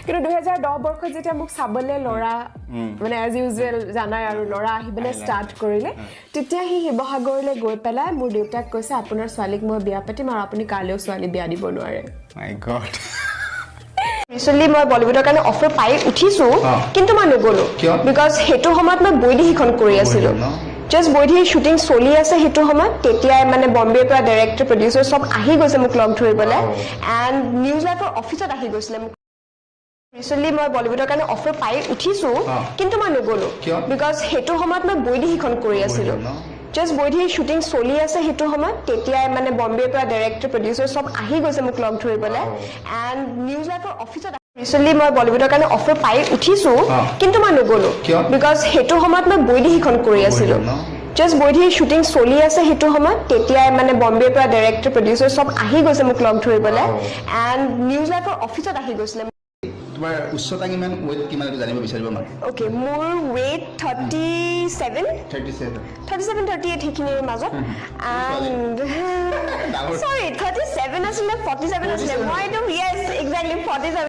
কিন্তু 2010 বৰ্ষত যেতিয়া মোক চাবলে লৰা মানে এজ ইউজুৱেল জানাই আৰু লৰা আহিবলে ষ্টাৰ্ট কৰিলে তেতিয়া হি শিৱসাগৰলৈ গৈ পেলাই মোৰ দেউতাক কৈছে আপোনাৰ ছোৱালীক মই বিয়া পাতিম আৰু আপুনি কালেও ছোৱালী বিয়া দিব নোৱাৰে মাই গড ৰিসেন্টলি মই বলিউডৰ কাৰণে অফাৰ পাই উঠিছো কিন্তু মই নগলো বিকজ হেতু সময়ত মই বৈদেহীখন কৰি আছিলো জাস্ট বৈদেহী শুটিং চলি আছে হেতু সময়ত তেতিয়াই মানে বম্বেৰ পৰা ডাইৰেক্টৰ প্ৰডিউচাৰ সব আহি গৈছে মোক লগ ধৰিবলৈ এণ্ড নিউজ লাইফৰ অফিচত আহি গৈছিলে মোক ৰিসেন্টলি মই বলিউডৰ কাৰণে অফাৰ পাই উঠিছো কিন্তু মই নগলো বিকজ হেতু সময়ত মই বৈদেহীখন কৰি আছিলো জাস্ট বৈদেহী শুটিং চলি আছে হেতু সময়ত তেতিয়াই মানে বম্বেৰ পৰা ডাইৰেক্টৰ প্ৰডিউচাৰ সব আহি গৈছে মোক লগ ধৰিবলৈ এণ্ড নিউজ লাইফৰ অফিচত ৰিসেন্টলি মই বলিউডৰ কাৰণে অফাৰ পাই উঠিছো কিন্তু মই নগলো বিকজ হেতু সময়ত মই বৈদেহীখন কৰি আছিলো জাস্ট বৈদেহী শুটিং চলি আছে হেতু সময়ত তেতিয়াই মানে বম্বেৰ পৰা ডাইৰেক্টৰ প্ৰডিউচাৰ সব আহি গৈছে মোক লগ ধৰিবলৈ এণ্ড নিউজ লাইফৰ অফিচত আহি গৈছিলে তোমাৰ উচ্চতা কিমান ওয়েট কিমান এটা জানিব বিচাৰিব মানে ওকে মোৰ ওয়েট 37 38 হেখিনিৰ মাজত এণ্ড সৰি 37 আছিলে 47 আছিলে মই একদম ইয়েছ এক্সাক্টলি 47